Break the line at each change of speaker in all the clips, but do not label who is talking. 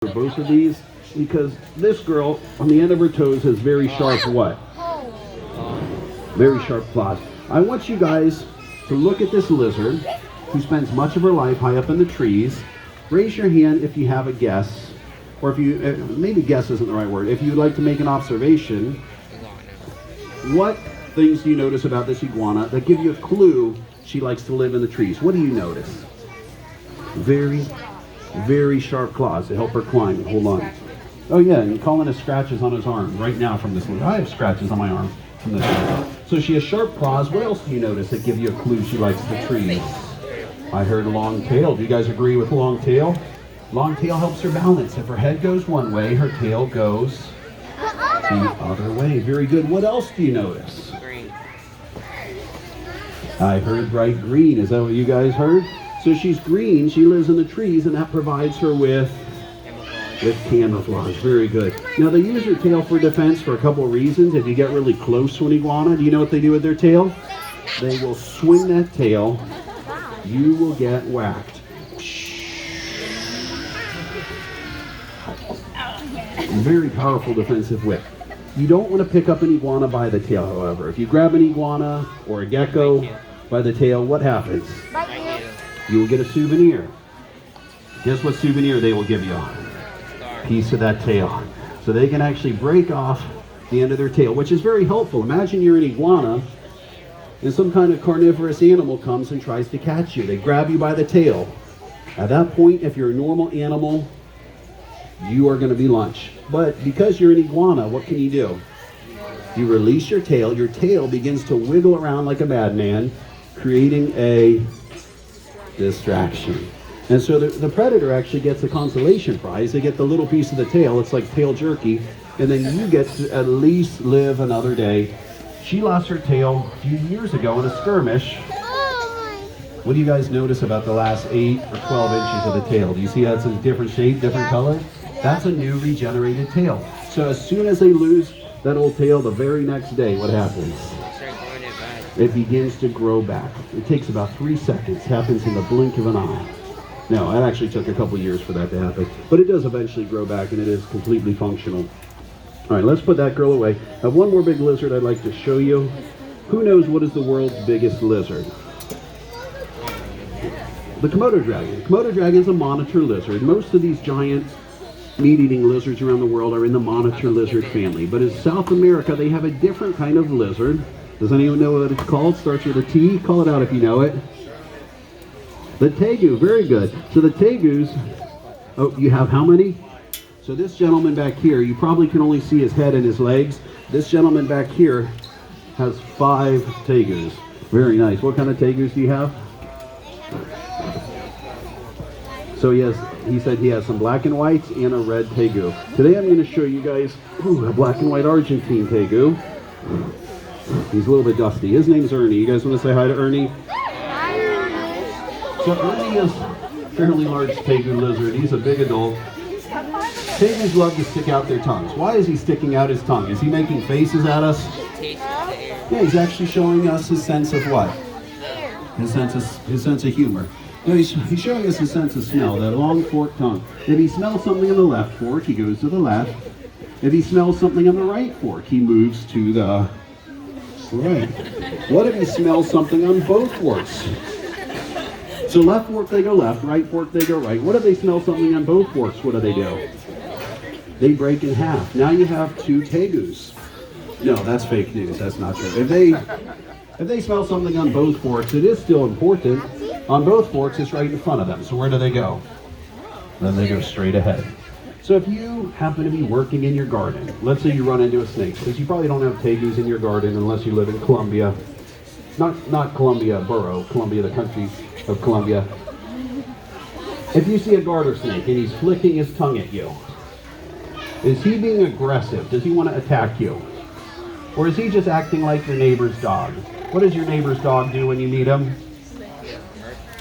for both of these because this girl on the end of her toes has very sharp what? Very sharp claws. I want you guys to look at this lizard who spends much of her life high up in the trees. Raise your hand if you have a guess, or if you, maybe guess isn't the right word, if you'd like to make an observation. What things do you notice about this iguana that give you a clue she likes to live in the trees? What do you notice? Very sharp claws to help her climb. Hold on. Oh yeah, and Colin has scratches on his arm right now from this lizard. I have scratches on my arm from this lizard. So she has sharp claws. What else do you notice that give you a clue she likes the trees? I heard long tail. Do you guys agree with long tail? Long tail helps her balance. If her head goes one way, her tail goes the other way. Very good. What else do you notice?
Green.
I heard bright green. Is that what you guys heard? So she's green. She lives in the trees, and that provides her with camouflage. Very good. Now, they use their tail for defense for a couple of reasons. If you get really close to an iguana, do you know what they do with their tail? They will swing that tail. You will get whacked. Very powerful defensive whip. You don't want to pick up an iguana by the tail, however. If you grab an iguana or a gecko by the tail, what happens? You will get a souvenir. Guess what souvenir they will give you? A piece of that tail. So they can actually break off the end of their tail, which is very helpful. Imagine you're an iguana and some kind of carnivorous animal comes and tries to catch you. They grab you by the tail. At that point, if you're a normal animal, you are going to be lunch. But because you're an iguana, what can you do? You release your tail begins to wiggle around like a madman, creating a distraction. And so the predator actually gets a consolation prize. They get the little piece of the tail. It's like tail jerky. And then you get to at least live another day. She lost her tail a few years ago in a skirmish. What do you guys notice about the last 8 or 12 inches of the tail? Do you see that's a different shape, different color? That's a new regenerated tail. So as soon as they lose that old tail, the very next day, what happens? It begins to grow back. It takes about 3 seconds. It happens in the blink of an eye. No, it actually took a couple years for that to happen. But it does eventually grow back, and it is completely functional. All right, let's put that girl away. I have one more big lizard I'd like to show you. Who knows what is the world's biggest lizard? The Komodo dragon. The Komodo dragon is a monitor lizard. Most of these giant meat-eating lizards around the world are in the monitor lizard family. But in South America, they have a different kind of lizard. Does anyone know what it's called? Starts with a T. Call it out if you know it. The TEGU. Very good. So the TEGUs, oh, you have how many? So this gentleman back here, you probably can only see his head and his legs. This gentleman back here has 5 TEGUs. Very nice. What kind of TEGUs do you have? So he said he has some black and whites and a red TEGU. Today I'm going to show you guys a black and white Argentine TEGU. He's a little bit dusty. His name's Ernie. You guys want to say hi to Ernie? Hi, Ernie. So Ernie is a fairly large TEGU lizard. He's a big adult. TEGUs love to stick out their tongues. Why is he sticking out his tongue? Is he making faces at us? Yeah, he's actually showing us his sense of what? His sense of humor. No, he's showing us his sense of smell, that long forked tongue. If he smells something on the left fork, he goes to the left. If he smells something on the right fork, he moves to the right. What if he smells something on both forks? So left fork, they go left. Right fork, they go right. What if they smell something on both forks? What do? They break in half. Now you have 2 TEGUs. No, that's fake news. That's not true. If they smell something on both forks, it is still important. On both forks, it's right in front of them. So where do they go? Then they go straight ahead. So if you happen to be working in your garden, let's say you run into a snake, because you probably don't have TEGUs in your garden unless you live in Colombia. Not Columbia Borough, Columbia, the country of Colombia. If you see a garter snake and he's flicking his tongue at you, is he being aggressive? Does he want to attack you? Or is he just acting like your neighbor's dog? What does your neighbor's dog do when you meet him?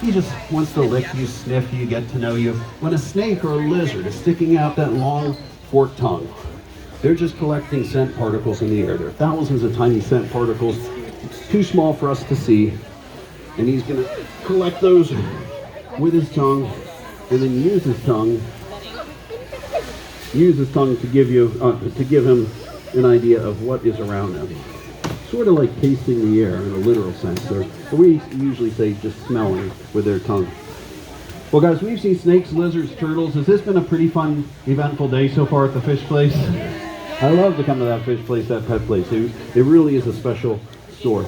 He just wants to lick you, sniff you, get to know you. When a snake or a lizard is sticking out that long forked tongue, they're just collecting scent particles in the air. There are thousands of tiny scent particles. It's too small for us to see. And he's going to collect those with his tongue and then use his tongue use his tongue to give him an idea of what is around him. Sort of like tasting the air in a literal sense, or we usually say just smelling with their tongue. Well, guys, we've seen snakes, lizards, turtles. Has this been a pretty fun, eventful day so far at the fish place? I love to come to that fish place, that pet place. It really is a special store.